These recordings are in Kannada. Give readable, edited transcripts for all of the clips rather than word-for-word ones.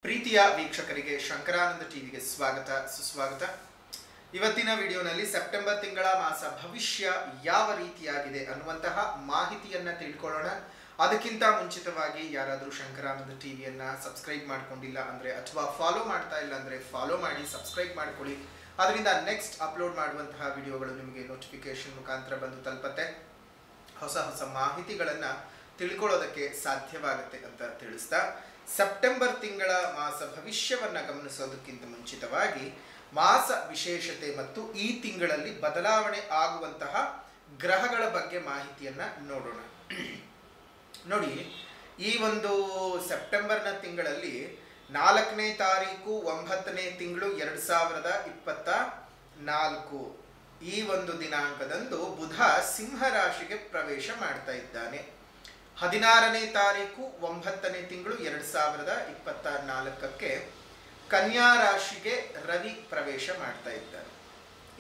ಪ್ರೀತಿಯ ವೀಕ್ಷಕರಿಗೆ ಶಂಕರಾನಂದ ಟಿವಿಗೆ ಸ್ವಾಗತ ಸುಸ್ವಾಗತ. ಇವತ್ತಿನ ವಿಡಿಯೋನಲ್ಲಿ ಸೆಪ್ಟೆಂಬರ್ ತಿಂಗಳ ಮಾಸ ಭವಿಷ್ಯ ಯಾವ ರೀತಿಯಾಗಿದೆ ಅನ್ನುವಂತಹ ಮಾಹಿತಿಯನ್ನ ತಿಳ್ಕೊಳ್ಳೋಣ. ಅದಕ್ಕಿಂತ ಮುಂಚಿತವಾಗಿ ಯಾರಾದರೂ ಶಂಕರಾನಂದ ಟಿವಿಯನ್ನ ಸಬ್ಸ್ಕ್ರೈಬ್ ಮಾಡ್ಕೊಂಡಿಲ್ಲ ಅಂದ್ರೆ ಅಥವಾ ಫಾಲೋ ಮಾಡ್ತಾ ಇಲ್ಲ ಅಂದ್ರೆ ಫಾಲೋ ಮಾಡಿ, ಸಬ್ಸ್ಕ್ರೈಬ್ ಮಾಡ್ಕೊಳ್ಳಿ. ಅದರಿಂದ ನೆಕ್ಸ್ಟ್ ಅಪ್ಲೋಡ್ ಮಾಡುವಂತಹ ವಿಡಿಯೋಗಳು ನಿಮಗೆ ನೋಟಿಫಿಕೇಶನ್ ಮುಖಾಂತರ ಬಂದು ತಲುಪತ್ತೆ. ಹೊಸ ಹೊಸ ಮಾಹಿತಿಗಳನ್ನ ತಿಳ್ಕೊಳ್ಳೋದಕ್ಕೆ ಸಾಧ್ಯವಾಗುತ್ತೆ ಅಂತ ತಿಳಿಸ್ತಾ, ಸೆಪ್ಟೆಂಬರ್ ತಿಂಗಳ ಮಾಸ ಭವಿಷ್ಯವನ್ನ ಗಮನಿಸೋದಕ್ಕಿಂತ ಮುಂಚಿತವಾಗಿ ಮಾಸ ವಿಶೇಷತೆ ಮತ್ತು ಈ ತಿಂಗಳಲ್ಲಿ ಬದಲಾವಣೆ ಆಗುವಂತಹ ಗ್ರಹಗಳ ಬಗ್ಗೆ ಮಾಹಿತಿಯನ್ನ ನೋಡೋಣ. ನೋಡಿ, ಈ ಒಂದು ಸೆಪ್ಟೆಂಬರ್ನ ತಿಂಗಳಲ್ಲಿ 4ನೇ ತಾರೀಕು 9ನೇ ತಿಂಗಳು 2024 ಈ ಒಂದು ದಿನಾಂಕದಂದು ಬುಧ ಸಿಂಹ ರಾಶಿಗೆ ಪ್ರವೇಶ ಮಾಡ್ತಾ ಇದ್ದಾನೆ. 16ನೇ ತಾರೀಕು 9ನೇ ತಿಂಗಳು 2024 ಕನ್ಯಾ ರಾಶಿಗೆ ರವಿ ಪ್ರವೇಶ ಮಾಡ್ತಾ ಇದ್ದಾನೆ.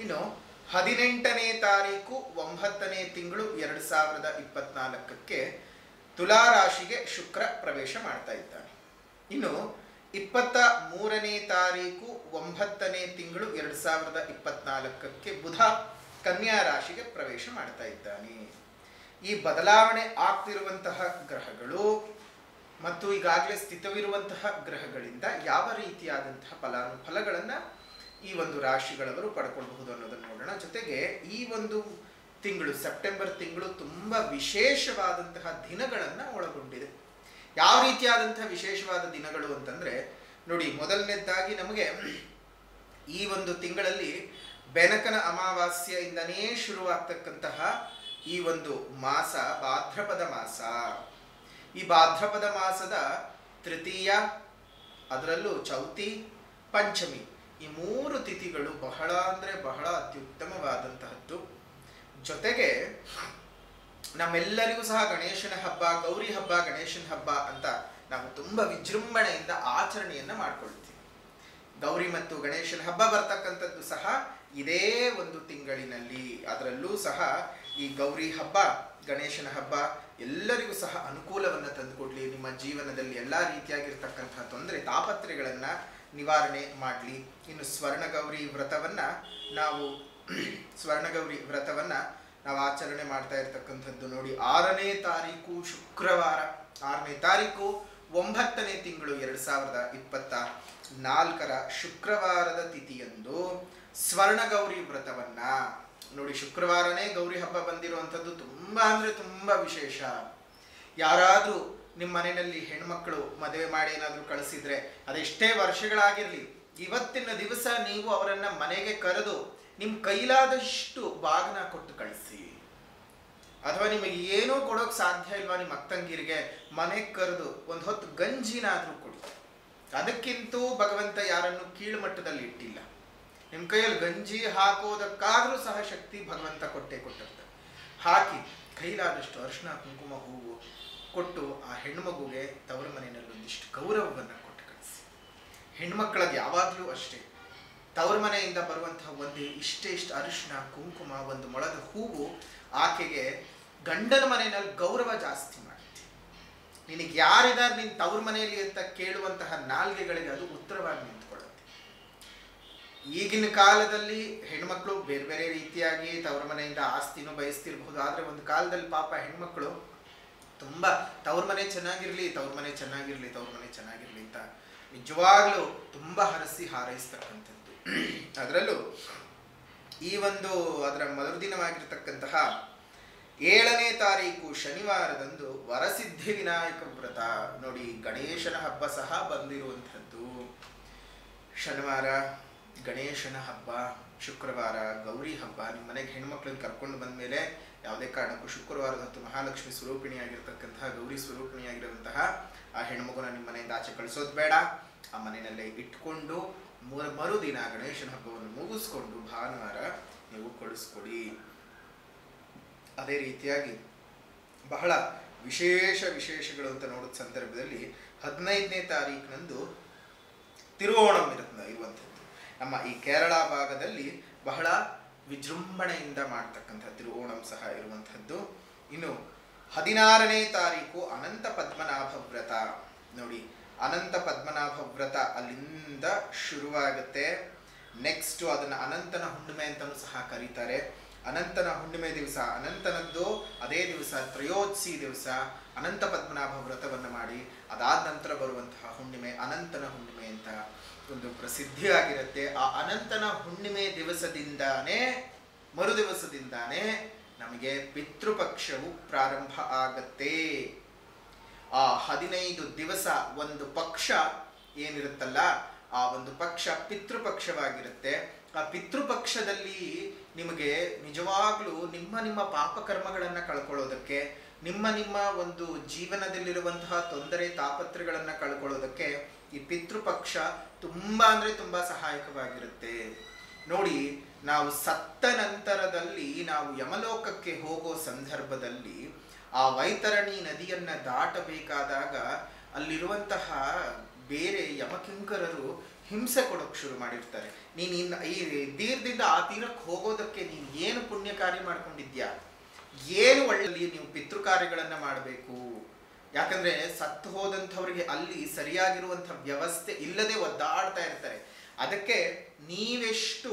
ಇನ್ನು 18ನೇ ತಾರೀಕು 9ನೇ ತಿಂಗಳು 2024 ತುಲಾ ರಾಶಿಗೆ ಶುಕ್ರ ಪ್ರವೇಶ ಮಾಡ್ತಾ ಇದ್ದಾನೆ. ಇನ್ನು 23ನೇ ತಾರೀಕು 9ನೇ ತಿಂಗಳು 2024 ಬುಧ ಕನ್ಯಾ ರಾಶಿಗೆ ಪ್ರವೇಶ ಮಾಡ್ತಾ ಇದ್ದಾನೆ. ಈ ಬದಲಾವಣೆ ಆಗ್ತಿರುವಂತಹ ಗ್ರಹಗಳು ಮತ್ತು ಈಗಾಗಲೇ ಸ್ಥಿತವಿರುವಂತಹ ಗ್ರಹಗಳಿಂದ ಯಾವ ರೀತಿಯಾದಂತಹ ಫಲಾನುಫಲಗಳನ್ನ ಈ ಒಂದು ರಾಶಿಗಳವರು ಪಡ್ಕೊಳ್ಬಹುದು ಅನ್ನೋದನ್ನು ನೋಡೋಣ. ಜೊತೆಗೆ ಈ ಒಂದು ತಿಂಗಳು ಸೆಪ್ಟೆಂಬರ್ ತಿಂಗಳು ತುಂಬಾ ವಿಶೇಷವಾದಂತಹ ದಿನಗಳನ್ನ ಒಳಗೊಂಡಿದೆ. ಯಾವ ರೀತಿಯಾದಂತಹ ವಿಶೇಷವಾದ ದಿನಗಳು ಅಂತಂದ್ರೆ ನೋಡಿ, ಮೊದಲನೇದಾಗಿ ನಮಗೆ ಈ ಒಂದು ತಿಂಗಳಲ್ಲಿ ಬೆನಕನ ಅಮಾವಾಸ್ಯೆಯಿಂದನೇ ಶುರುವಾಗ್ತಕ್ಕಂತಹ ಈ ಒಂದು ಮಾಸ ಭಾದ್ರಪದ ಮಾಸ. ಈ ಭಾದ್ರಪದ ಮಾಸದ ತೃತೀಯ, ಅದರಲ್ಲೂ ಚೌತಿ, ಪಂಚಮಿ ಈ 3 ತಿಥಿಗಳು ಬಹಳ ಅಂದ್ರೆ ಬಹಳ ಅತ್ಯುತ್ತಮವಾದಂತಹದ್ದು. ಜೊತೆಗೆ ನಮ್ಮೆಲ್ಲರಿಗೂ ಸಹ ಗಣೇಶನ ಹಬ್ಬ, ಗೌರಿ ಹಬ್ಬ, ಗಣೇಶನ ಹಬ್ಬ ಅಂತ ನಾವು ತುಂಬಾ ವಿಜೃಂಭಣೆಯಿಂದ ಆಚರಣೆಯನ್ನ ಮಾಡ್ಕೊಳ್ತೀವಿ. ಗೌರಿ ಮತ್ತು ಗಣೇಶನ ಹಬ್ಬ ಬರ್ತಕ್ಕಂಥದ್ದು ಸಹ ಇದೇ ಒಂದು ತಿಂಗಳಿನಲ್ಲಿ. ಅದರಲ್ಲೂ ಸಹ ಈ ಗೌರಿ ಹಬ್ಬ, ಗಣೇಶನ ಹಬ್ಬ ಎಲ್ಲರಿಗೂ ಸಹ ಅನುಕೂಲವನ್ನು ತಂದುಕೊಡ್ಲಿ, ನಿಮ್ಮ ಜೀವನದಲ್ಲಿ ಎಲ್ಲ ರೀತಿಯಾಗಿರ್ತಕ್ಕಂತಹ ತೊಂದರೆ ತಾಪತ್ರೆಗಳನ್ನ ನಿವಾರಣೆ ಮಾಡಲಿ. ಇನ್ನು ಸ್ವರ್ಣಗೌರಿ ವ್ರತವನ್ನ ನಾವು ಆಚರಣೆ ಮಾಡ್ತಾ ಇರ್ತಕ್ಕಂಥದ್ದು ನೋಡಿ, 6ನೇ ತಾರೀಕು ಶುಕ್ರವಾರ, 6ನೇ ತಾರೀಕು 9ನೇ ತಿಂಗಳು 2024 ಶುಕ್ರವಾರದ ತಿಥಿಯಂದು ಸ್ವರ್ಣಗೌರಿ ವ್ರತವನ್ನ ನೋಡಿ. ಶುಕ್ರವಾರನೇ ಗೌರಿ ಹಬ್ಬ ಬಂದಿರುವಂಥದ್ದು ತುಂಬಾ ಅಂದ್ರೆ ತುಂಬಾ ವಿಶೇಷ. ಯಾರಾದ್ರೂ ನಿಮ್ಮ ಮನೆಯಲ್ಲಿ ಹೆಣ್ಮಕ್ಳು ಮದುವೆ ಮಾಡಿ ಏನಾದ್ರೂ ಕಳಿಸಿದ್ರೆ, ಅದೆಷ್ಟೇ ವರ್ಷಗಳಾಗಿರ್ಲಿ, ಇವತ್ತಿನ ದಿವಸ ನೀವು ಅವರನ್ನ ಮನೆಗೆ ಕರೆದು ನಿಮ್ ಕೈಲಾದಷ್ಟು ಬಾಗ್ನ ಕೊಟ್ಟು ಕಳಿಸಿ. ಅಥವಾ ನಿಮಗೆ ಏನೂ ಕೊಡೋಕ್ ಸಾಧ್ಯ ಇಲ್ವಾ ನಿಮ್ಮ ಅಕ್ಕಂಗಿರಿಗೆ, ಮನೆಗೆ ಕರೆದು ಒಂದು ಹೊತ್ತು ಗಂಜಿನಾದ್ರೂ ಕೊಡಿ. ಅದಕ್ಕಿಂತೂ ಭಗವಂತ ಯಾರನ್ನು ಕೀಳು ಮಟ್ಟದಲ್ಲಿ ಇಟ್ಟಿಲ್ಲ. ನಿಮ್ಮ ಕೈಯಲ್ಲಿ ಗಂಜಿ ಹಾಕೋದಕ್ಕಾದ್ರೂ ಸಹ ಶಕ್ತಿ ಭಗವಂತ ಕೊಟ್ಟಿರ್ತಾರೆ. ಹಾಕಿ ಕೈಲಾದಷ್ಟು ಅರಿಶಿನ ಕುಂಕುಮ ಹೂವು ಕೊಟ್ಟು ಆ ಹೆಣ್ಮಗುಗೆ ತವರ ಮನೆಯಲ್ಲಿ ಒಂದಿಷ್ಟು ಗೌರವವನ್ನು ಕೊಟ್ಟು ಕಳಿಸಿ. ಹೆಣ್ಮಕ್ಳಿಗೆ ಯಾವಾಗಲೂ ಅಷ್ಟೇ, ತವರ ಮನೆಯಿಂದ ಬರುವಂತಹ ಇಷ್ಟು ಅರಿಶಿನ ಕುಂಕುಮ, ಒಂದು ಮೊಳದ ಹೂವು ಆಕೆಗೆ ಗಂಡನ ಮನೆಯಲ್ಲಿ ಗೌರವ ಜಾಸ್ತಿ ಮಾಡುತ್ತೆ. ನಿನಗೆ ಯಾರಿದ್ದಾರೆ ನಿನ್ನ ತವರ ಮನೆಯಲ್ಲಿ ಅಂತ ಕೇಳುವಂತಹ ನಾಲ್ಗೆಗಳಿಗೆ ಅದು ಉತ್ತರವಾಗಿ ನಿಂತ್ಕೊಳ್ಳುತ್ತೆ. ಈಗಿನ ಕಾಲದಲ್ಲಿ ಹೆಣ್ಮಕ್ಳು ಬೇರೆ ಬೇರೆ ರೀತಿಯಾಗಿ ತವರ ಮನೆಯಿಂದ ಆಸ್ತಿನೂ ಬಯಸ್ತಿರ್ಬಹುದು. ಆದ್ರೆ ಒಂದು ಕಾಲದಲ್ಲಿ ಪಾಪ ಹೆಣ್ಮಕ್ಳು ತುಂಬಾ ತವ್ರ ಮನೆ ಚೆನ್ನಾಗಿರ್ಲಿ ಅಂತ ನಿಜವಾಗ್ಲೂ ತುಂಬಾ ಹರಸಿ ಹಾರೈಸ್ತಕ್ಕಂಥದ್ದು. ಅದರಲ್ಲೂ ಈ ಒಂದು ಅದರ ಮರುದಿನವಾಗಿರ್ತಕ್ಕಂತಹ 7ನೇ ತಾರೀಕು ಶನಿವಾರದಂದು ವರಸಿದ್ಧಿ ವಿನಾಯಕ ವ್ರತ ನೋಡಿ, ಗಣೇಶನ ಹಬ್ಬ ಸಹ ಬಂದಿರುವಂಥದ್ದು. ಶನಿವಾರ ಗಣೇಶನ ಹಬ್ಬ, ಶುಕ್ರವಾರ ಗೌರಿ ಹಬ್ಬ. ನಿಮ್ಮ ಮನೆಗೆ ಹೆಣ್ಮಕ್ಳನ್ನ ಕರ್ಕೊಂಡು ಬಂದ್ಮೇಲೆ ಯಾವುದೇ ಕಾರಣಕ್ಕೂ ಶುಕ್ರವಾರದ ಹೊತ್ತು ಮಹಾಲಕ್ಷ್ಮಿ ಸ್ವರೂಪಿಣಿಯಾಗಿರ್ತಕ್ಕಂತಹ, ಗೌರಿ ಸ್ವರೂಪಿಣಿಯಾಗಿರುವಂತಹ ಆ ಹೆಣ್ಮಗುನ ನಿಮ್ಮ ಮನೆಯಿಂದ ಆಚೆ ಕಳಿಸೋದು ಬೇಡ. ಆ ಮನೆಯಲ್ಲೇ ಇಟ್ಕೊಂಡು ಮರುದಿನ ಗಣೇಶನ ಹಬ್ಬವನ್ನು ಮುಗಿಸ್ಕೊಂಡು ಭಾನುವಾರ ನೀವು ಕಳಿಸ್ಕೊಡಿ. ಅದೇ ರೀತಿಯಾಗಿ ಬಹಳ ವಿಶೇಷಗಳು ಅಂತ ನೋಡೋ ಸಂದರ್ಭದಲ್ಲಿ 15ನೇ ತಾರೀಕಿನಂದು ತಿರುವೋಣಂ ಇರುವಂಥದ್ದು. ನಮ್ಮ ಈ ಕೇರಳ ಭಾಗದಲ್ಲಿ ಬಹಳ ವಿಜೃಂಭಣೆಯಿಂದ ಮಾಡ್ತಕ್ಕಂಥ ತಿರುವೋಣಂ ಸಹ ಇರುವಂಥದ್ದು. ಇನ್ನು 16ನೇ ತಾರೀಕು ಅನಂತ ಪದ್ಮನಾಭ ವ್ರತ ನೋಡಿ. ಅನಂತ ಪದ್ಮನಾಭ ವ್ರತ ಅಲ್ಲಿಂದ ಶುರುವಾಗುತ್ತೆ. ನೆಕ್ಸ್ಟ್ ಅದನ್ನ ಅನಂತನ ಹುಣ್ಣಿಮೆ ಅಂತಲೂ ಸಹ ಕರೀತಾರೆ. ಅನಂತನ ಹುಣ್ಣಿಮೆ ದಿವಸ, ಅನಂತನದ್ದು ಅದೇ ದಿವಸ ತ್ರಯೋದಶಿ ದಿವಸ ಅನಂತ ಪದ್ಮನಾಭ ವ್ರತವನ್ನು ಮಾಡಿ ಅದಾದ ನಂತರ ಬರುವಂತಹ ಹುಣ್ಣಿಮೆ ಅನಂತನ ಹುಣ್ಣಿಮೆ ಅಂತ ಒಂದು ಪ್ರಸಿದ್ಧಿಯಾಗಿರುತ್ತೆ. ಆ ಅನಂತನ ಹುಣ್ಣಿಮೆ ದಿವಸದಿಂದಾನೇ, ಮರು ದಿವಸದಿಂದಾನೇ ನಮಗೆ ಪಿತೃಪಕ್ಷವು ಪ್ರಾರಂಭ ಆಗತ್ತೆ. ಆ 15 ದಿವಸ ಒಂದು ಪಕ್ಷ ಏನಿರುತ್ತಲ್ಲ, ಆ ಒಂದು ಪಕ್ಷ ಪಿತೃಪಕ್ಷವಾಗಿರುತ್ತೆ. ಆ ಪಿತೃಪಕ್ಷದಲ್ಲಿ ನಿಮಗೆ ನಿಜವಾಗ್ಲೂ ನಿಮ್ಮ ಪಾಪಕರ್ಮಗಳನ್ನು ಕಳ್ಕೊಳ್ಳೋದಕ್ಕೆ, ನಿಮ್ಮ ಒಂದು ಜೀವನದಲ್ಲಿರುವಂತಹ ತೊಂದರೆ ತಾಪತ್ರೆಗಳನ್ನು ಕಳ್ಕೊಳ್ಳೋದಕ್ಕೆ ಈ ಪಿತೃಪಕ್ಷ ತುಂಬಾ ಅಂದ್ರೆ ತುಂಬಾ ಸಹಾಯಕವಾಗಿರುತ್ತೆ. ನೋಡಿ, ನಾವು ಸತ್ತ ನಂತರದಲ್ಲಿ ನಾವು ಯಮಲೋಕಕ್ಕೆ ಹೋಗೋ ಸಂದರ್ಭದಲ್ಲಿ ಆ ವೈತರಣಿ ನದಿಯನ್ನ ದಾಟಬೇಕಾದಾಗ ಅಲ್ಲಿರುವಂತಹ ಬೇರೆ ಯಮಕಿಂಕರರು ಹಿಂಸೆ ಕೊಡೋಕೆ ಶುರು ಮಾಡಿರ್ತಾರೆ. ನೀನು ಈ ತೀರದಿಂದ ಆ ತೀರಕ್ಕೆ ಹೋಗೋದಕ್ಕೆ ನೀನು ಏನು ಪುಣ್ಯ ಕಾರ್ಯ ಮಾಡ್ಕೊಂಡಿದ್ಯಾ, ಏನು ಒಳ್ಳೆಯಲ್ಲಿ ನೀವು ಪಿತೃ ಕಾರ್ಯಗಳನ್ನ ಮಾಡಬೇಕು. ಯಾಕಂದ್ರೆ ಸತ್ತು ಹೋದಂಥವ್ರಿಗೆ ಅಲ್ಲಿ ಸರಿಯಾಗಿರುವಂಥ ವ್ಯವಸ್ಥೆ ಇಲ್ಲದೆ ಒದ್ದಾಡ್ತಾ ಇರ್ತಾರೆ. ಅದಕ್ಕೆ ನೀವೆಷ್ಟು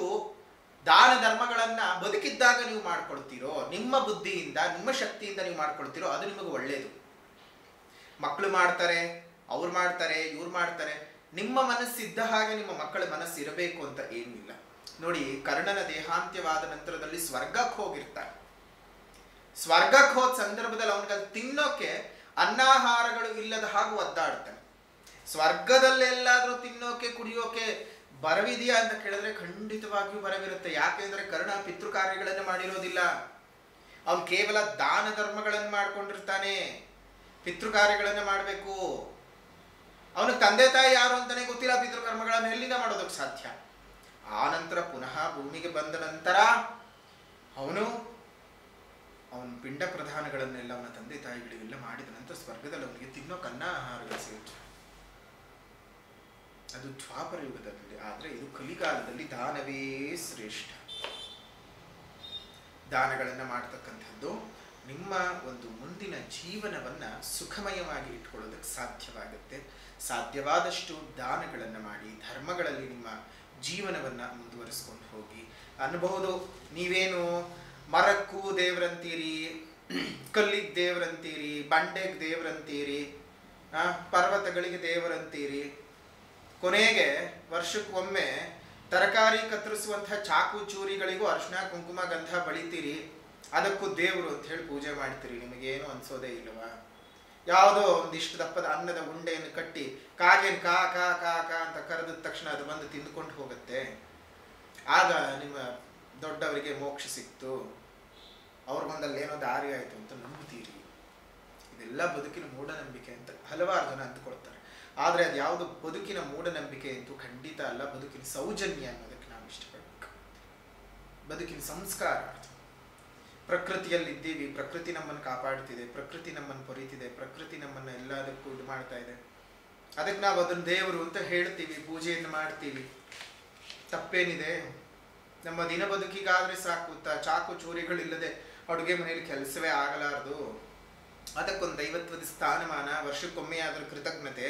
ದಾನ ಧರ್ಮಗಳನ್ನ ಬದುಕಿದ್ದಾಗ ನೀವು ಮಾಡ್ಕೊಳ್ತೀರೋ, ನಿಮ್ಮ ಬುದ್ಧಿಯಿಂದ ನಿಮ್ಮ ಶಕ್ತಿಯಿಂದ ನೀವು ಮಾಡ್ಕೊಳ್ತೀರೋ ಅದು ನಿಮಗೆ ಒಳ್ಳೇದು. ಮಕ್ಕಳು ಮಾಡ್ತಾರೆ, ಅವ್ರು ಮಾಡ್ತಾರೆ, ಇವ್ರು ಮಾಡ್ತಾರೆ, ನಿಮ್ಮ ಮನಸ್ಸಿದ್ದ ಹಾಗೆ ನಿಮ್ಮ ಮಕ್ಕಳ ಮನಸ್ಸು ಇರಬೇಕು ಅಂತ ಏನೂ ಇಲ್ಲ. ನೋಡಿ, ಕರ್ಣನ ದೇಹಾಂತ್ಯವಾದ ನಂತರದಲ್ಲಿ ಸ್ವರ್ಗಕ್ಕೆ ಹೋಗಿರ್ತಾರೆ. ಸ್ವರ್ಗಕ್ಕೆ ಹೋದ ಸಂದರ್ಭದಲ್ಲಿ ಅವನಿಗೆ ತಿನ್ನೋಕೆ ಅನ್ನಾಹಾರಗಳು ಇಲ್ಲದ ಹಾಗೂ ಒದ್ದಾಡ್ತಾನೆ. ಸ್ವರ್ಗದಲ್ಲೆಲ್ಲಾದ್ರೂ ತಿನ್ನೋಕೆ ಕುಡಿಯೋಕೆ ಬರವಿದೆಯಾ ಅಂತ ಕೇಳಿದ್ರೆ ಖಂಡಿತವಾಗಿಯೂ ಬರವಿರುತ್ತೆ. ಯಾಕೆಂದ್ರೆ ಕರ್ಣ ಪಿತೃ ಕಾರ್ಯಗಳನ್ನು ಮಾಡಿರೋದಿಲ್ಲ. ಅವನು ಕೇವಲ ದಾನ ಧರ್ಮಗಳನ್ನು ಮಾಡ್ಕೊಂಡಿರ್ತಾನೆ. ಪಿತೃ ಕಾರ್ಯಗಳನ್ನು ಮಾಡಬೇಕು. ಅವನು ತಂದೆ ತಾಯಿ ಯಾರು ಅಂತಾನೆ ಗೊತ್ತಿಲ್ಲ. ಪಿತೃ ಕರ್ಮಗಳನ್ನು ಎಲ್ಲಿಂದ ಮಾಡೋದಕ್ಕೆ ಸಾಧ್ಯ? ಆ ನಂತರ ಪುನಃ ಭೂಮಿಗೆ ಬಂದ ನಂತರ ಅವನ ಪಿಂಡ ಪ್ರಧಾನಗಳನ್ನೆಲ್ಲ ಅವನ ತಂದೆ ತಾಯಿಗಳಿಗೆಲ್ಲ ಮಾಡಿದ ನಂತರ ಸ್ವರ್ಗದಲ್ಲಿ ಅವನಿಗೆ ತಿನ್ನೋಕೆ ಅನ್ನಾಹಾರಗಳು ಸಿಗುತ್ತೆ. ಅದು ದ್ವಾಪರ ಯುಗದಲ್ಲಿ. ಆದ್ರೆ ಇದು ಕಲಿಕಾಲದಲ್ಲಿ ದಾನವೇ ಶ್ರೇಷ್ಠ. ದಾನಗಳನ್ನ ಮಾಡತಕ್ಕಂಥದ್ದು ನಿಮ್ಮ ಒಂದು ಮುಂದಿನ ಜೀವನವನ್ನ ಸುಖಮಯವಾಗಿ ಇಟ್ಕೊಳ್ಳೋದಕ್ಕೆ ಸಾಧ್ಯವಾಗುತ್ತೆ. ಸಾಧ್ಯವಾದಷ್ಟು ದಾನಗಳನ್ನು ಮಾಡಿ ಧರ್ಮಗಳಲ್ಲಿ ನಿಮ್ಮ ಜೀವನವನ್ನ ಮುಂದುವರಿಸ್ಕೊಂಡು ಹೋಗಿ. ಅನ್ನಬಹುದು, ನೀವೇನು ಮರಕ್ಕೂ ದೇವ್ರಂತೀರಿ, ಕಲ್ಲಿಗೆ ದೇವ್ರಂತೀರಿ, ಬಂಡೆಗೆ ದೇವ್ರಂತೀರಿ, ಪರ್ವತಗಳಿಗೆ ದೇವರಂತೀರಿ, ಕೊನೆಗೆ ವರ್ಷಕ್ಕೊಮ್ಮೆ ತರಕಾರಿ ಕತ್ತರಿಸುವಂತಹ ಚಾಕು ಚೂರಿಗಳಿಗೂ ಅರ್ಶಿನ ಕುಂಕುಮ ಗಂಧ ಬಳಿತೀರಿ, ಅದಕ್ಕೂ ದೇವರು ಅಂತ ಹೇಳಿ ಪೂಜೆ ಮಾಡ್ತೀರಿ. ನಿಮಗೇನು ಅನ್ಸೋದೇ ಇಲ್ಲವಾ? ಯಾವುದೋ ಒಂದಿಷ್ಟು ದಪ್ಪದ ಅನ್ನದ ಉಂಡೆಯನ್ನು ಕಟ್ಟಿ ಕಾಗೇನು ಕಾ ಕಾ ಕಾ ಕಾ ಅಂತ ಕರೆದ ತಕ್ಷಣ ಅದು ಬಂದು ತಿಂದುಕೊಂಡು ಹೋಗುತ್ತೆ. ಆಗ ನಿಮ್ಮ ದೊಡ್ಡವರಿಗೆ ಮೋಕ್ಷ ಸಿಕ್ತು, ಅವ್ರಿಗೊಂದಲ್ಲಿ ಏನೋ ದಾರಿ ಆಯಿತು ಅಂತ ನಂಬುತ್ತೀರಿ. ಇದೆಲ್ಲ ಬದುಕಿನ ಮೂಢನಂಬಿಕೆ ಅಂತ ಹಲವಾರು ಜನ ಅಂದ್ಕೊಳ್ತಾರೆ. ಆದರೆ ಅದು ಯಾವುದು ಬದುಕಿನ ಮೂಢನಂಬಿಕೆ ಅಂತೂ ಖಂಡಿತ ಅಲ್ಲ. ಬದುಕಿನ ಸೌಜನ್ಯ ಅನ್ನೋದಕ್ಕೆ ನಾವು ಇಷ್ಟಪಡಬೇಕು. ಬದುಕಿನ ಸಂಸ್ಕಾರ. ಪ್ರಕೃತಿಯಲ್ಲಿದ್ದೀವಿ, ಪ್ರಕೃತಿ ನಮ್ಮನ್ನು ಕಾಪಾಡ್ತಿದೆ, ಪ್ರಕೃತಿ ನಮ್ಮನ್ನು ಪೊರೀತಿದೆ, ಪ್ರಕೃತಿ ನಮ್ಮನ್ನು ಎಲ್ಲದಕ್ಕೂ ಇದು ಮಾಡ್ತಾ ಇದೆ. ಅದಕ್ಕೆ ನಾವು ಅದನ್ನು ದೇವರು ಅಂತ ಹೇಳ್ತೀವಿ, ಪೂಜೆಯನ್ನು ಮಾಡ್ತೀವಿ. ತಪ್ಪೇನಿದೆ? ನಮ್ಮ ದಿನ ಬದುಕಿಗಾದ್ರೆ ಸಾಕು. ಚಾಕು ಚೂರಿಗಳಿಲ್ಲದೆ ಅಡುಗೆ ಮನೆಯಲ್ಲಿ ಕೆಲಸವೇ ಆಗಲಾರದು. ಅದಕ್ಕೊಂದು ದೈವತ್ವದ ಸ್ಥಾನಮಾನ, ವರ್ಷಕ್ಕೊಮ್ಮೆ ಅದರ ಕೃತಜ್ಞತೆ.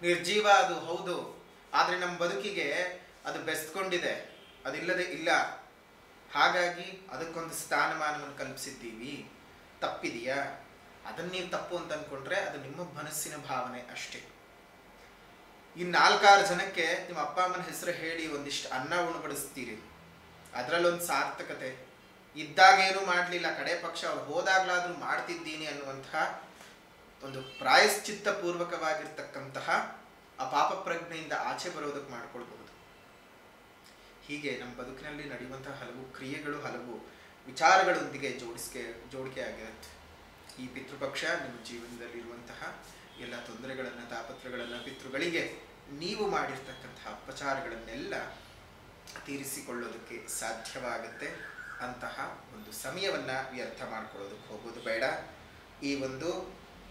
ನಿರ್ಜೀವ ಅದು ಹೌದು, ಆದರೆ ನಮ್ಮ ಬದುಕಿಗೆ ಅದು ಬೆಸ್ಕೊಂಡಿದೆ, ಅದಿಲ್ಲದೆ ಇಲ್ಲ. ಹಾಗಾಗಿ ಅದಕ್ಕೊಂದು ಸ್ಥಾನಮಾನವನ್ನು ಕಲ್ಪಿಸಿದ್ದೀವಿ. ತಪ್ಪಿದೆಯಾ? ಅದನ್ನ ನೀವು ತಪ್ಪು ಅಂತ ಅಂದ್ಕೊಂಡ್ರೆ ಅದು ನಿಮ್ಮ ಮನಸ್ಸಿನ ಭಾವನೆ ಅಷ್ಟೇ. ಈ 4-6 ಜನಕ್ಕೆ ನಿಮ್ಮ ಅಪ್ಪ ಅಮ್ಮನ ಹೆಸರು ಹೇಳಿ ಒಂದಿಷ್ಟು ಅನ್ನ ಉಣಬಡಿಸ್ತೀರಿ, ಅದರಲ್ಲೊಂದು ಸಾರ್ಥಕತೆ. ಇದ್ದಾಗ ಏನೂ ಮಾಡಲಿಲ್ಲ, ಕಡೆ ಪಕ್ಷ ಅವ್ರು ಹೋದಾಗ್ಲಾದ್ರೂ ಮಾಡ್ತಿದ್ದೀನಿ ಅನ್ನುವಂತಹ ಒಂದು ಪ್ರಾಯಶ್ಚಿತ್ತ ಪೂರ್ವಕವಾಗಿರ್ತಕ್ಕಂತಹ ಆ ಪಾಪ ಪ್ರಜ್ಞೆಯಿಂದ ಆಚೆ ಬರೋದಕ್ಕೆ ಮಾಡ್ಕೊಳ್ಬಹುದು. ಹೀಗೆ ನಮ್ಮ ಬದುಕಿನಲ್ಲಿ ನಡೆಯುವಂತಹ ಹಲವು ಕ್ರಿಯೆಗಳು, ಹಲವು ವಿಚಾರಗಳೊಂದಿಗೆ ಜೋಡಿಕೆ ಆಗಿರುತ್ತೆ. ಈ ಪಿತೃಪಕ್ಷ ನಿಮ್ಮ ಜೀವನದಲ್ಲಿರುವಂತಹ ಎಲ್ಲ ತೊಂದರೆಗಳನ್ನು, ತಾಪತ್ರಗಳನ್ನು, ಪಿತೃಗಳಿಗೆ ನೀವು ಮಾಡಿರ್ತಕ್ಕಂತಹ ಅಪಚಾರಗಳನ್ನೆಲ್ಲ ತೀರಿಸಿಕೊಳ್ಳೋದಕ್ಕೆ ಸಾಧ್ಯವಾಗುತ್ತೆ. ಅಂತಹ ಒಂದು ಸಮಯವನ್ನು ವ್ಯರ್ಥ ಮಾಡ್ಕೊಳ್ಳೋದಕ್ಕೆ ಹೋಗೋದು ಬೇಡ. ಈ ಒಂದು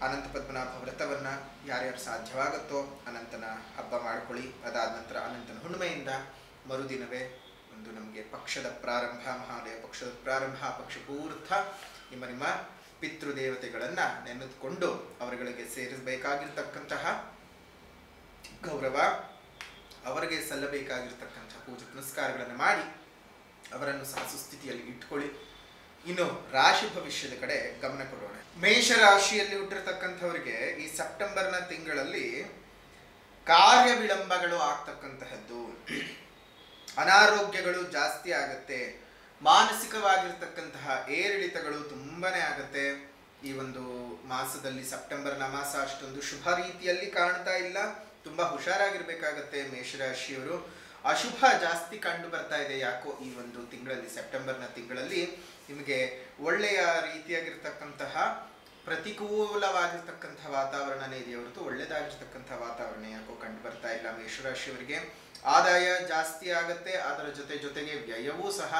ಅನಂತ ಪದ್ಮನಾಭ ವ್ರತವನ್ನು ಯಾರ್ಯಾರು ಸಾಧ್ಯವಾಗುತ್ತೋ ಅನಂತನ ಹಬ್ಬ ಮಾಡ್ಕೊಳ್ಳಿ. ಅದಾದ ನಂತರ ಅನಂತನ ಹುಣ್ಣಿಮೆಯಿಂದ ಮರುದಿನವೇ ಒಂದು ನಮಗೆ ಪಕ್ಷದ ಪ್ರಾರಂಭ, ಮಹಾಲಯ ಪಕ್ಷದ ಪ್ರಾರಂಭ. ಪಕ್ಷ ಪೂರ್ಥ ನಿಮ್ಮ ಪಿತೃದೇವತೆಗಳನ್ನು ನೆನೆದುಕೊಂಡು ಅವರುಗಳಿಗೆ ಸೇರಿಸಬೇಕಾಗಿರ್ತಕ್ಕಂತಹ ಗೌರವ, ಅವರಿಗೆ ಸಲ್ಲಬೇಕಾಗಿರ್ತಕ್ಕಂಥ ಪೂಜೆ ಪುನಸ್ಕಾರಗಳನ್ನು ಮಾಡಿ ಅವರನ್ನು ಸಹ ಸುಸ್ಥಿತಿಯಲ್ಲಿ ಇಟ್ಕೊಳ್ಳಿ. ಇನ್ನು ರಾಶಿ ಭವಿಷ್ಯದ ಕಡೆ ಗಮನ ಕೊಡೋಣ. ಮೇಷ ರಾಶಿಯಲ್ಲಿ ಹುಟ್ಟಿರ್ತಕ್ಕಂಥವರಿಗೆ ಈ ಸೆಪ್ಟೆಂಬರ್ನ ತಿಂಗಳಲ್ಲಿ ಕಾರ್ಯ ವಿಳಂಬಗಳು ಆಗ್ತಕ್ಕಂತಹದ್ದು, ಅನಾರೋಗ್ಯಗಳು ಜಾಸ್ತಿ ಆಗತ್ತೆ, ಮಾನಸಿಕವಾಗಿರ್ತಕ್ಕಂತಹ ಏರಿಳಿತಗಳು ತುಂಬಾನೇ ಆಗತ್ತೆ. ಈ ಒಂದು ಮಾಸದಲ್ಲಿ ಸೆಪ್ಟೆಂಬರ್ನ ಮಾಸ ಅಷ್ಟೊಂದು ಶುಭ ರೀತಿಯಲ್ಲಿ ಕಾಣ್ತಾ ಇಲ್ಲ. ತುಂಬಾ ಹುಷಾರಾಗಿರ್ಬೇಕಾಗತ್ತೆ ಮೇಷರಾಶಿಯವರು. ಅಶುಭ ಜಾಸ್ತಿ ಕಂಡು ಬರ್ತಾ ಇದೆ ಯಾಕೋ ಈ ಒಂದು ತಿಂಗಳಲ್ಲಿ, ಸೆಪ್ಟೆಂಬರ್ನ ತಿಂಗಳಲ್ಲಿ ನಿಮಗೆ ಒಳ್ಳೆಯ ರೀತಿಯಾಗಿರ್ತಕ್ಕಂತಹ ಪ್ರತಿಕೂಲವಾಗಿರ್ತಕ್ಕಂಥ ವಾತಾವರಣನೇ ಇದೆ ಹೊರತು ಒಳ್ಳೆಯದಾಗಿರ್ತಕ್ಕಂಥ ವಾತಾವರಣ ಯಾಕೋ ಕಂಡು ಬರ್ತಾ ಇಲ್ಲ ಮೇಷರಾಶಿಯವರಿಗೆ. ಆದಾಯ ಜಾಸ್ತಿ ಆಗತ್ತೆ, ಅದರ ಜೊತೆಗೆ ವ್ಯಯವೂ ಸಹ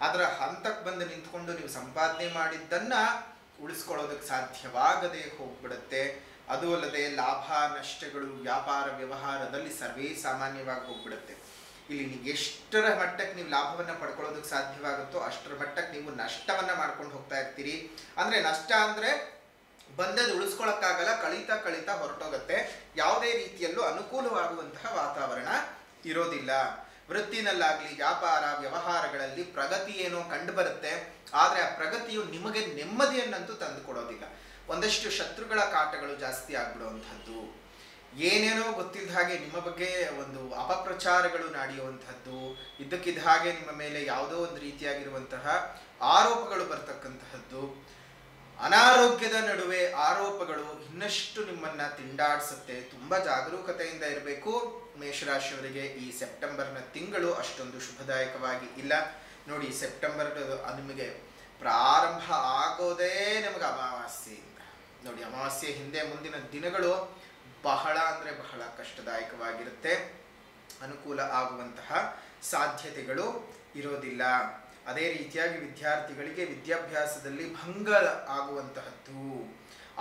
ಅದರ ಹಂತಕ್ಕೆ ಬಂದು ನಿಂತ್ಕೊಂಡು ನೀವು ಸಂಪಾದನೆ ಮಾಡಿದ್ದನ್ನ ಉಳಿಸ್ಕೊಳ್ಳೋದಕ್ಕೆ ಸಾಧ್ಯವಾಗದೆ ಹೋಗ್ಬಿಡುತ್ತೆ. ಅದು ಅಲ್ಲದೆ ಲಾಭ ನಷ್ಟಗಳು ವ್ಯಾಪಾರ ವ್ಯವಹಾರದಲ್ಲಿ ಸರ್ವೇ ಸಾಮಾನ್ಯವಾಗಿ ಹೋಗ್ಬಿಡುತ್ತೆ. ಇಲ್ಲಿ ನೀವು ಎಷ್ಟರ ಮಟ್ಟಕ್ಕೆ ನೀವು ಲಾಭವನ್ನ ಪಡ್ಕೊಳ್ಳೋದಕ್ಕೆ ಸಾಧ್ಯವಾಗುತ್ತೋ ಅಷ್ಟರ ಮಟ್ಟಕ್ಕೆ ನೀವು ನಷ್ಟವನ್ನ ಮಾಡ್ಕೊಂಡು ಹೋಗ್ತಾ ಇರ್ತೀರಿ. ಅಂದ್ರೆ ನಷ್ಟ ಅಂದ್ರೆ ಬಂದದ್ದು ಉಳಿಸ್ಕೊಳಕ್ಕಾಗಲ್ಲ, ಕಳೀತಾ ಹೊರಟೋಗತ್ತೆ. ಯಾವುದೇ ರೀತಿಯಲ್ಲೂ ಅನುಕೂಲವಾಗುವಂತಹ ವಾತಾವರಣ ಇರೋದಿಲ್ಲ. ವೃತ್ತಿನಲ್ಲಾಗ್ಲಿ ವ್ಯಾಪಾರ ವ್ಯವಹಾರಗಳಲ್ಲಿ ಪ್ರಗತಿ ಏನೋ ಕಂಡು ಬರುತ್ತೆ, ಆದ್ರೆ ಆ ಪ್ರಗತಿಯು ನಿಮಗೆ ನೆಮ್ಮದಿಯನ್ನಂತೂ ತಂದು ಕೊಡೋದಿಲ್ಲ. ಒಂದಷ್ಟು ಶತ್ರುಗಳ ಕಾಟಗಳು ಜಾಸ್ತಿ ಆಗ್ಬಿಡುವಂಥದ್ದು, ಏನೇನೋ ಗೊತ್ತಿದ್ದ ಹಾಗೆ ನಿಮ್ಮ ಬಗ್ಗೆ ಒಂದು ಅಪಪ್ರಚಾರಗಳು ನಡೆಯುವಂಥದ್ದು, ಇದ್ದಕ್ಕಿದ್ದ ಹಾಗೆ ನಿಮ್ಮ ಮೇಲೆ ಯಾವುದೋ ಒಂದು ರೀತಿಯಾಗಿರುವಂತಹ ಆರೋಪಗಳು ಬರ್ತಕ್ಕಂತಹದ್ದು, ಅನಾರೋಗ್ಯದ ನಡುವೆ ಆರೋಪಗಳು ಇನ್ನಷ್ಟು ನಿಮ್ಮನ್ನ ತಿಂಡಾಡಿಸುತ್ತೆ. ತುಂಬಾ ಜಾಗರೂಕತೆಯಿಂದ ಇರಬೇಕು ಮೇಷರಾಶಿಯವರಿಗೆ. ಈ ಸೆಪ್ಟೆಂಬರ್ನ ತಿಂಗಳು ಅಷ್ಟೊಂದು ಶುಭದಾಯಕವಾಗಿ ಇಲ್ಲ ನೋಡಿ. ಸೆಪ್ಟೆಂಬರ್ ನಿಮಗೆ ಪ್ರಾರಂಭ ಆಗೋದೇ ನಿಮಗೆ ಅಮಾವಾಸ್ಯೆಯಿಂದ ನೋಡಿ. ಅಮಾವಾಸ್ಯೆ ಹಿಂದೆ ಮುಂದಿನ ದಿನಗಳು ಬಹಳ ಅಂದ್ರೆ ಬಹಳ ಕಷ್ಟದಾಯಕವಾಗಿರುತ್ತೆ. ಅನುಕೂಲ ಆಗುವಂತಹ ಸಾಧ್ಯತೆಗಳು ಇರೋದಿಲ್ಲ. ಅದೇ ರೀತಿಯಾಗಿ ವಿದ್ಯಾರ್ಥಿಗಳಿಗೆ ವಿದ್ಯಾಭ್ಯಾಸದಲ್ಲಿ ಭಂಗ ಆಗುವಂತಹದ್ದು,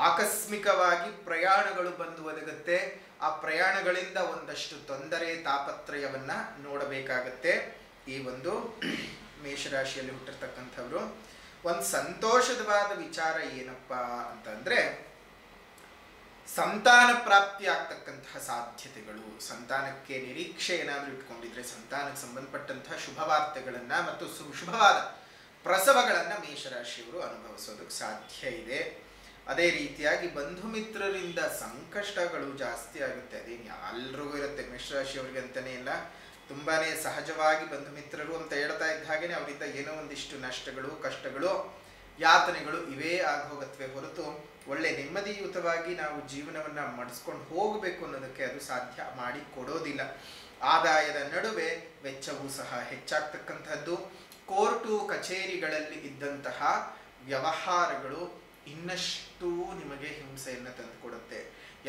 ಆಕಸ್ಮಿಕವಾಗಿ ಪ್ರಯಾಣಗಳು ಬಂದು ಒದಗುತ್ತೆ. ಆ ಪ್ರಯಾಣಗಳಿಂದ ಒಂದಷ್ಟು ತೊಂದರೆ ತಾಪತ್ರಯವನ್ನ ನೋಡಬೇಕಾಗತ್ತೆ. ಈ ಒಂದು ಮೇಷರಾಶಿಯಲ್ಲಿ ಹುಟ್ಟಿರ್ತಕ್ಕಂಥವ್ರು ಒಂದು ಸಂತೋಷವಾದ ವಿಚಾರ ಏನಪ್ಪಾ ಅಂತಂದ್ರೆ ಸಂತಾನ ಪ್ರಾಪ್ತಿ ಆಗ್ತಕ್ಕಂತಹ ಸಾಧ್ಯತೆಗಳು. ಸಂತಾನಕ್ಕೆ ನಿರೀಕ್ಷೆ ಏನಾದರೂ ಇಟ್ಕೊಂಡಿದ್ರೆ ಸಂತಾನಕ್ಕೆ ಸಂಬಂಧಪಟ್ಟಂತಹ ಶುಭ ವಾರ್ತೆಗಳನ್ನ ಮತ್ತು ಶುಭವಾದ ಪ್ರಸವಗಳನ್ನ ಮೇಷರಾಶಿಯವರು ಅನುಭವಿಸೋದಕ್ಕೆ ಸಾಧ್ಯ ಇದೆ. ಅದೇ ರೀತಿಯಾಗಿ ಬಂಧು ಮಿತ್ರರಿಂದ ಸಂಕಷ್ಟಗಳು ಜಾಸ್ತಿ ಆಗುತ್ತೆ. ಅದೇನು ಎಲ್ರಿಗೂ ಇರುತ್ತೆ, ಮೇಷರಾಶಿಯವರಿಗೆ ಅಂತಾನೆ ಇಲ್ಲ, ತುಂಬಾನೇ ಸಹಜವಾಗಿ ಬಂಧು ಮಿತ್ರರು ಅಂತ ಹೇಳ್ತಾ ಇದ್ದ ಹಾಗೇನೆ ಅವರಿಂದ ಏನೋ ಒಂದಿಷ್ಟು ನಷ್ಟಗಳು ಕಷ್ಟಗಳು ಯಾತನೆಗಳು ಇವೇ ಆಗೋಗತ್ವೆ ಹೊರತು ಒಳ್ಳೆ ನೆಮ್ಮದಿಯುತವಾಗಿ ನಾವು ಜೀವನವನ್ನ ಮಾಡಿಸ್ಕೊಂಡು ಹೋಗಬೇಕು ಅನ್ನೋದಕ್ಕೆ ಅದು ಸಾಧ್ಯ ಮಾಡಿ ಕೊಡೋದಿಲ್ಲ. ಆದಾಯದ ನಡುವೆ ವೆಚ್ಚವೂ ಸಹ ಹೆಚ್ಚಾಗ್ತಕ್ಕಂಥದ್ದು. ಕೋರ್ಟು ಕಚೇರಿಗಳಲ್ಲಿ ಇದ್ದಂತಹ ವ್ಯವಹಾರಗಳು ಇನ್ನಷ್ಟು ನಿಮಗೆ ಹಿಂಸೆಯನ್ನು ತಂದುಕೊಡುತ್ತೆ.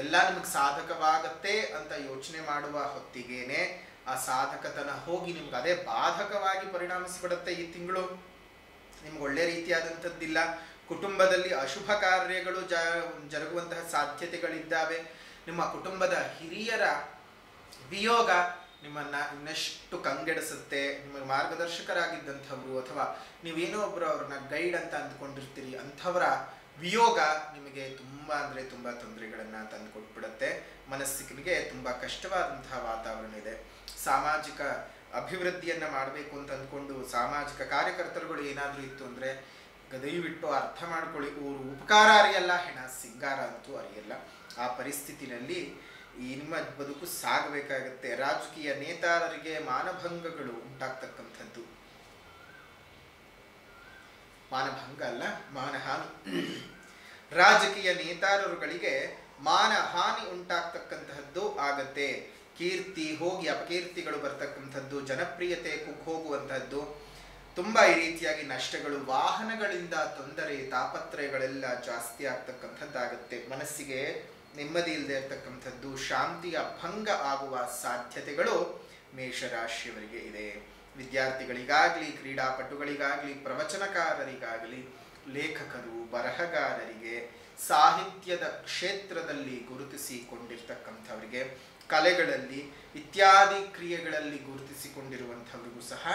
ಎಲ್ಲ ನಿಮಗೆ ಸಾಧಕವಾಗತ್ತೆ ಅಂತ ಯೋಚನೆ ಮಾಡುವ ಹೊತ್ತಿಗೇನೆ ಆ ಸಾಧಕತನ ಹೋಗಿ ನಿಮ್ಗೆ ಅದೇ ಬಾಧಕವಾಗಿ ಪರಿಣಾಮಿಸಿಬಿಡುತ್ತೆ. ಈ ತಿಂಗಳು ನಿಮ್ಗೆ ಒಳ್ಳೆ ರೀತಿಯಾದಂಥದ್ದಿಲ್ಲ. ಕುಟುಂಬದಲ್ಲಿ ಅಶುಭ ಕಾರ್ಯಗಳು ಜರುಗುವಂತಹ ಸಾಧ್ಯತೆಗಳಿದ್ದಾವೆ. ನಿಮ್ಮ ಕುಟುಂಬದ ಹಿರಿಯರ ವಿಯೋಗ ನಿಮ್ಮನ್ನ ಇನ್ನಷ್ಟು ಕಂಗೆಡಿಸುತ್ತೆ. ನಿಮಗೆ ಮಾರ್ಗದರ್ಶಕರಾಗಿದ್ದಂಥವ್ರು ಅಥವಾ ನೀವೇನೋ ಒಬ್ರು ಅವ್ರನ್ನ ಗೈಡ್ ಅಂತ ಅಂದ್ಕೊಂಡಿರ್ತೀರಿ, ಅಂಥವರ ವಿಯೋಗ ನಿಮಗೆ ತುಂಬಾ ಅಂದ್ರೆ ತುಂಬಾ ತೊಂದರೆಗಳನ್ನ ತಂದು ಕೊಟ್ಬಿಡುತ್ತೆ. ಮನಸ್ಸಿಗೆ ತುಂಬಾ ಕಷ್ಟವಾದಂತಹ ವಾತಾವರಣ ಇದೆ. ಸಾಮಾಜಿಕ ಅಭಿವೃದ್ಧಿಯನ್ನ ಮಾಡಬೇಕು ಅಂತ ಅಂದ್ಕೊಂಡು ಸಾಮಾಜಿಕ ಕಾರ್ಯಕರ್ತರುಗಳು ಏನಾದರೂ ಇತ್ತು ಅಂದ್ರೆ ದಯವಿಟ್ಟು ಅರ್ಥ ಮಾಡ್ಕೊಳ್ಳಿ, ಇವರು ಉಪಕಾರ ಅರಿಯಲ್ಲ, ಹೆಣ ಸಿಂಗಾರ ಅಂತೂ ಅರಿಯಲ್ಲ. ಆ ಪರಿಸ್ಥಿತಿನಲ್ಲಿ ಈ ನಿಮ್ಮ ಬದುಕು ಸಾಗಬೇಕಾಗತ್ತೆ. ರಾಜಕೀಯ ನೇತಾರರಿಗೆ ಮಾನಭಂಗಗಳು ಉಂಟಾಗ್ತಕ್ಕಂಥದ್ದು, ಮಾನಭಂಗ ಅಲ್ಲ ಮಾನಹಾನಿ. ರಾಜಕೀಯ ನೇತಾರರುಗಳಿಗೆ ಮಾನಹಾನಿ ಉಂಟಾಗ್ತಕ್ಕಂತಹದ್ದು ಆಗತ್ತೆ. ಕೀರ್ತಿ ಹೋಗಿ ಅಪಕೀರ್ತಿಗಳು ಬರ್ತಕ್ಕಂಥದ್ದು, ಜನಪ್ರಿಯತೆ ಕುಗ್ಗೋಗುವಂಥದ್ದು, ತುಂಬಾ ಈ ರೀತಿಯಾಗಿ ನಷ್ಟಗಳು, ವಾಹನಗಳಿಂದ ತೊಂದರೆ ತಾಪತ್ರಯಗಳೆಲ್ಲ ಜಾಸ್ತಿ ಆಗ್ತಕ್ಕಂಥದ್ದಾಗತ್ತೆ. ಮನಸ್ಸಿಗೆ ನೆಮ್ಮದಿ ಇಲ್ಲದೆ ಇರ್ತಕ್ಕಂಥದ್ದು, ಶಾಂತಿಯ ಭಂಗ ಆಗುವ ಸಾಧ್ಯತೆಗಳು ಮೇಷರಾಶಿಯವರಿಗೆ ಇದೆ. ವಿದ್ಯಾರ್ಥಿಗಳಿಗಾಗ್ಲಿ, ಕ್ರೀಡಾಪಟುಗಳಿಗಾಗ್ಲಿ, ಪ್ರವಚನಕಾರರಿಗಾಗಲಿ, ಲೇಖಕರು ಬರಹಗಾರರಿಗೆ, ಸಾಹಿತ್ಯದ ಕ್ಷೇತ್ರದಲ್ಲಿ ಗುರುತಿಸಿಕೊಂಡಿರ್ತಕ್ಕಂಥವರಿಗೆ, ಕಲೆಗಳಲ್ಲಿ ಇತ್ಯಾದಿ ಕ್ರಿಯೆಗಳಲ್ಲಿ ಗುರುತಿಸಿಕೊಂಡಿರುವಂಥವ್ರಿಗೂ ಸಹ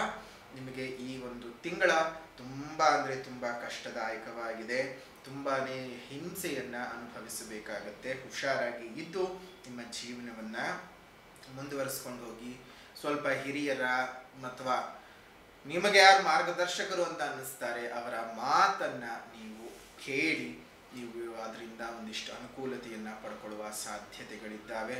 ನಿಮಗೆ ಈ ಒಂದು ತಿಂಗಳ ತುಂಬಾ ಅಂದ್ರೆ ತುಂಬಾ ಕಷ್ಟದಾಯಕವಾಗಿದೆ. ತುಂಬಾನೇ ಹಿಂಸೆಯನ್ನ ಅನುಭವಿಸಬೇಕಾಗತ್ತೆ. ಹುಷಾರಾಗಿ ಇದ್ದು ನಿಮ್ಮ ಜೀವನವನ್ನ ಮುಂದುವರಿಸ್ಕೊಂಡು ಹೋಗಿ. ಸ್ವಲ್ಪ ಹಿರಿಯರ ಅಥವಾ ನಿಮಗೆ ಯಾರು ಮಾರ್ಗದರ್ಶಕರು ಅಂತ ಅನ್ನಿಸ್ತಾರೆ ಅವರ ಮಾತನ್ನ ನೀವು ಕೇಳಿ ನೀವು ಅದರಿಂದ ಒಂದಿಷ್ಟು ಅನುಕೂಲತೆಯನ್ನ ಪಡ್ಕೊಳ್ಳುವ ಸಾಧ್ಯತೆಗಳಿದ್ದಾವೆ.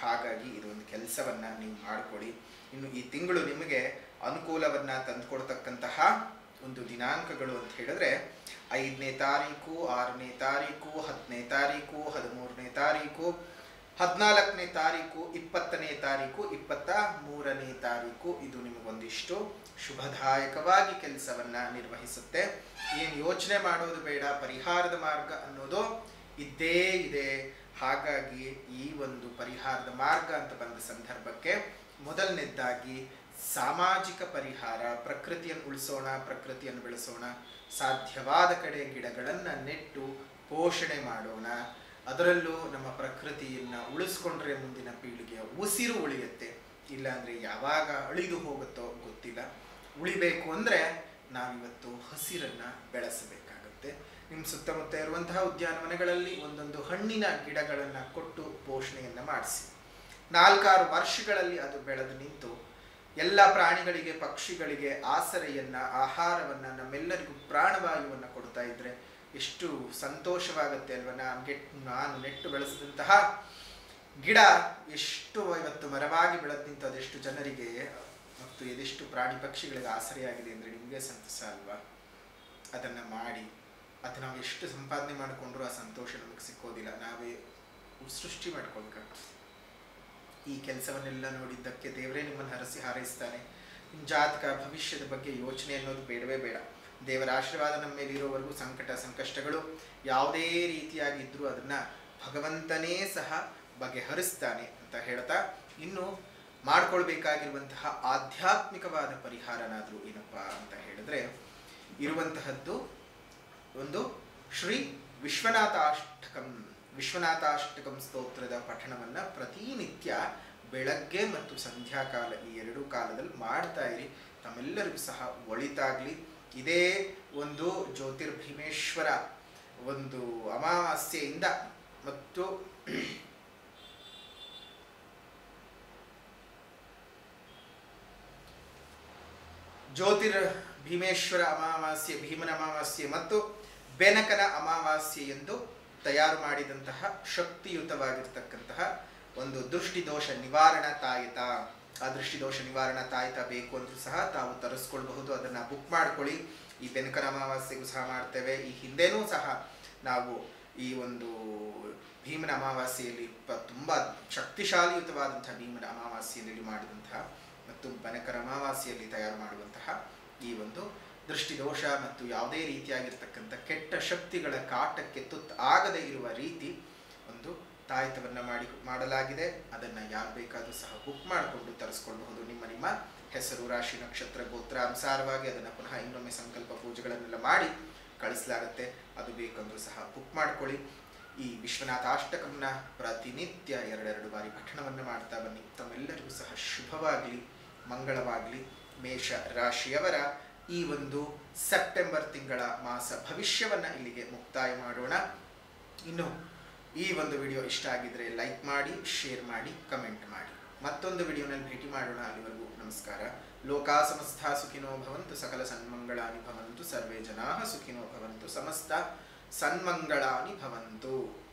ಹಾಗಾಗಿ ಇದೊಂದು ಕೆಲಸವನ್ನ ನೀವು ಮಾಡಿಕೊಡಿ. ಇನ್ನು ಈ ತಿಂಗಳು ನಿಮಗೆ ಅನುಕೂಲವನ್ನ ತಂದುಕೊಡ್ತಕ್ಕಂತಹ ಒಂದು ದಿನಾಂಕಗಳು ಅಂತ ಹೇಳಿದ್ರೆ 5ನೇ ತಾರೀಕು, 6ನೇ ತಾರೀಕು, 10ನೇ ತಾರೀಕು, 13ನೇ ತಾರೀಕು, 14ನೇ ತಾರೀಕು, 20ನೇ ತಾರೀಕು, 23ನೇ ತಾರೀಕು. ಇದು ನಿಮಗೊಂದಿಷ್ಟು ಶುಭದಾಯಕವಾಗಿ ಕೆಲಸವನ್ನ ನಿರ್ವಹಿಸುತ್ತೆ. ಏನು ಯೋಚನೆ ಮಾಡೋದು ಬೇಡ, ಪರಿಹಾರದ ಮಾರ್ಗ ಅನ್ನೋದು ಇದ್ದೇ ಇದೆ. ಹಾಗಾಗಿ ಈ ಒಂದು ಪರಿಹಾರದ ಮಾರ್ಗ ಅಂತ ಬಂದ ಸಂದರ್ಭಕ್ಕೆ ಮೊದಲನೇದಾಗಿ ಸಾಮಾಜಿಕ ಪರಿಹಾರ, ಪ್ರಕೃತಿಯನ್ನು ಉಳಿಸೋಣ, ಪ್ರಕೃತಿಯನ್ನು ಬೆಳೆಸೋಣ, ಸಾಧ್ಯವಾದ ಕಡೆ ಗಿಡಗಳನ್ನು ನೆಟ್ಟು ಪೋಷಣೆ ಮಾಡೋಣ. ಅದರಲ್ಲೂ ನಮ್ಮ ಪ್ರಕೃತಿಯನ್ನು ಉಳಿಸ್ಕೊಂಡ್ರೆ ಮುಂದಿನ ಪೀಳಿಗೆಯ ಉಸಿರು ಉಳಿಯುತ್ತೆ. ಇಲ್ಲಾಂದರೆ ಯಾವಾಗ ಅಳಿದು ಹೋಗುತ್ತೋ ಗೊತ್ತಿಲ್ಲ. ಉಳಿಬೇಕು ಅಂದರೆ ನಾವಿವತ್ತು ಹಸಿರನ್ನು ಬೆಳೆಸಬೇಕಾಗತ್ತೆ. ನಿಮ್ಮ ಸುತ್ತಮುತ್ತ ಇರುವಂತಹ ಉದ್ಯಾನವನಗಳಲ್ಲಿ ಒಂದೊಂದು ಹಣ್ಣಿನ ಗಿಡಗಳನ್ನು ಕೊಟ್ಟು ಪೋಷಣೆಯನ್ನು ಮಾಡಿಸಿ. 4-6 ವರ್ಷಗಳಲ್ಲಿ ಅದು ಬೆಳೆದು ನಿಂತು ಎಲ್ಲ ಪ್ರಾಣಿಗಳಿಗೆ, ಪಕ್ಷಿಗಳಿಗೆ ಆಸರೆಯನ್ನ, ಆಹಾರವನ್ನ, ನಮ್ಮೆಲ್ಲರಿಗೂ ಪ್ರಾಣವಾಯುವನ್ನು ಕೊಡ್ತಾ ಇದ್ರೆ ಎಷ್ಟು ಸಂತೋಷವಾಗುತ್ತೆ ಅಲ್ವಾ. ನಾನು ನೆಟ್ಟು ಬೆಳೆಸಿದಂತಹ ಗಿಡ ಎಷ್ಟು ಇವತ್ತು ಮರವಾಗಿ ಬೆಳೆದು ನಿಂತು ಅದೆಷ್ಟು ಜನರಿಗೆ ಮತ್ತು ಇದೆಷ್ಟು ಪ್ರಾಣಿ ಪಕ್ಷಿಗಳಿಗೆ ಆಸರೆಯಾಗಿದೆ ಅಂದರೆ ನಿಮಗೆ ಸಂತಸ ಅಲ್ವಾ. ಅದನ್ನು ಮಾಡಿ ಅದು ನಾವು ಎಷ್ಟು ಸಂಪಾದನೆ ಮಾಡಿಕೊಂಡ್ರೂ ಆ ಸಂತೋಷ ನಮಗೆ ಸಿಕ್ಕೋದಿಲ್ಲ. ನಾವೇ ಸೃಷ್ಟಿ ಮಾಡ್ಕೊಳ್ಬೇಕು. ಈ ಕೆಲಸವನ್ನೆಲ್ಲ ನೋಡಿದ್ದಕ್ಕೆ ದೇವರೇ ನಿಮ್ಮನ್ನು ಹರಸಿ ಹಾರೈಸ್ತಾನೆ. ನಿಮ್ಮ ಜಾತಕ ಭವಿಷ್ಯದ ಬಗ್ಗೆ ಯೋಚನೆ ಅನ್ನೋದು ಬೇಡವೇ ಬೇಡ. ದೇವರ ಆಶೀರ್ವಾದ ನಮ್ಮ ಮೇಲೆ ಇರೋವರೆಗೂ ಸಂಕಟ ಸಂಕಷ್ಟಗಳು ಯಾವುದೇ ರೀತಿಯಾಗಿದ್ದರೂ ಅದನ್ನು ಭಗವಂತನೇ ಸಹ ಬಗೆಹರಿಸ್ತಾನೆ ಅಂತ ಹೇಳ್ತಾ, ಇನ್ನು ಮಾಡ್ಕೊಳ್ಬೇಕಾಗಿರುವಂತಹ ಆಧ್ಯಾತ್ಮಿಕವಾದ ಪರಿಹಾರನಾದರೂ ಏನಪ್ಪ ಅಂತ ಹೇಳಿದ್ರೆ ಇರುವಂತಹದ್ದು ಒಂದು ಶ್ರೀ ವಿಶ್ವನಾಥಾಷ್ಟಕಂ ಸ್ತೋತ್ರದ ಪಠಣವನ್ನು ಪ್ರತಿನಿತ್ಯ ಬೆಳಗ್ಗೆ ಮತ್ತು ಸಂಧ್ಯಾಕಾಲ ಈ 2 ಕಾಲದಲ್ಲಿ ಮಾಡ್ತಾ ಇರಿ. ತಮ್ಮೆಲ್ಲರಿಗೂ ಸಹ ಒಳಿತಾಗ್ಲಿ. ಇದೇ ಒಂದು ಜ್ಯೋತಿರ್ಭೀಮೇಶ್ವರ ಒಂದು ಅಮಾವಾಸ್ಯೆಯಿಂದ ಮತ್ತು ಜ್ಯೋತಿರ್ಭೀಮೇಶ್ವರ ಅಮಾವಾಸ್ಯೆ, ಭೀಮನ ಅಮಾವಾಸ್ಯೆ ಮತ್ತು ಬೆನಕನ ಅಮಾವಾಸ್ಯೆ ಎಂದು ತಯಾರು ಮಾಡಿದಂತಹ ಶಕ್ತಿಯುತವಾಗಿರ್ತಕ್ಕಂತಹ ಒಂದು ದೃಷ್ಟಿದೋಷ ನಿವಾರಣಾ ತಾಯಿತ. ಆ ದೃಷ್ಟಿದೋಷ ನಿವಾರಣಾ ತಾಯಿತ ಬೇಕು ಅಂದ್ರೂ ಸಹ ತಾವು ತರಿಸ್ಕೊಳ್ಬಹುದು. ಅದನ್ನು ಬುಕ್ ಮಾಡ್ಕೊಳ್ಳಿ. ಈ ಬೆನಕನ ಅಮಾವಾಸ್ಯೆಗೂ ಸಹ ಮಾಡ್ತೇವೆ. ಈ ಹಿಂದೆನೂ ಸಹ ನಾವು ಈ ಒಂದು ಭೀಮನ ಅಮಾವಾಸ್ಯೆಯಲ್ಲಿ ತುಂಬ ಶಕ್ತಿಶಾಲಿಯುತವಾದಂತಹ ಭೀಮನ ಅಮಾವಾಸ್ಯೆಯಲ್ಲಿ ಮಾಡಿದಂತಹ ಮತ್ತು ಬೆನಕನ ಅಮಾವಾಸ್ಯೆಯಲ್ಲಿ ತಯಾರು ಮಾಡುವಂತಹ ಈ ಒಂದು ದೃಷ್ಟಿದೋಷ ಮತ್ತು ಯಾವುದೇ ರೀತಿಯಾಗಿರ್ತಕ್ಕಂಥ ಕೆಟ್ಟ ಶಕ್ತಿಗಳ ಕಾಟಕ್ಕೆ ಆಗದೇ ಇರುವ ರೀತಿ ಒಂದು ತಾಯಿತವನ್ನು ಮಾಡಲಾಗಿದೆ. ಅದನ್ನು ಯಾರು ಬೇಕಾದರೂ ಸಹ ಬುಕ್ ಮಾಡಿಕೊಂಡು ತರಿಸ್ಕೊಳ್ಬಹುದು. ನಿಮ್ಮ ಹೆಸರು, ರಾಶಿ, ನಕ್ಷತ್ರ, ಗೋತ್ರ ಅನುಸಾರವಾಗಿ ಅದನ್ನು ಪುನಃ ಇನ್ನೊಮ್ಮೆ ಸಂಕಲ್ಪ ಪೂಜೆಗಳನ್ನೆಲ್ಲ ಮಾಡಿ ಕಳಿಸಲಾಗುತ್ತೆ. ಅದು ಬೇಕಂದ್ರೂ ಸಹ ಬುಕ್ ಮಾಡ್ಕೊಳ್ಳಿ. ಈ ವಿಶ್ವನಾಥಾಷ್ಟಕಂನ ಪ್ರತಿನಿತ್ಯ 2 ಬಾರಿ ಪಠಣವನ್ನು ಮಾಡ್ತಾ ಬನ್ನಿ. ತಮ್ಮೆಲ್ಲರಿಗೂ ಸಹ ಶುಭವಾಗಲಿ, ಮಂಗಳವಾಗಲಿ. ಮೇಷ ರಾಶಿಯವರ ಈ ಒಂದು ಸೆಪ್ಟೆಂಬರ್ ತಿಂಗಳ ಮಾಸ ಭವಿಷ್ಯವನ್ನು ಇಲ್ಲಿಗೆ ಮುಕ್ತಾಯ ಮಾಡೋಣ. ಇನ್ನು ಈ ಒಂದು ವಿಡಿಯೋ ಇಷ್ಟ ಆಗಿದ್ರೆ ಲೈಕ್ ಮಾಡಿ, ಶೇರ್ ಮಾಡಿ, ಕಮೆಂಟ್ ಮಾಡಿ. ಮತ್ತೊಂದು ವಿಡಿಯೋನಲ್ಲಿ ಭೇಟಿ ಮಾಡೋಣ. ಅಲ್ಲಿವರೆಗೂ ನಮಸ್ಕಾರ. ಲೋಕಾ ಸಮಸ್ತ ಸುಖಿನೋ ಭವಂತು, ಸಕಲ ಸನ್ಮಂಗಳಾನಿ ಭವಂತು, ಸರ್ವೇ ಜನಾಃ ಸುಖಿನೋ ಭವಂತು, ಸಮಸ್ತ ಸನ್ಮಂಗಳಾನಿ ಭವಂತು.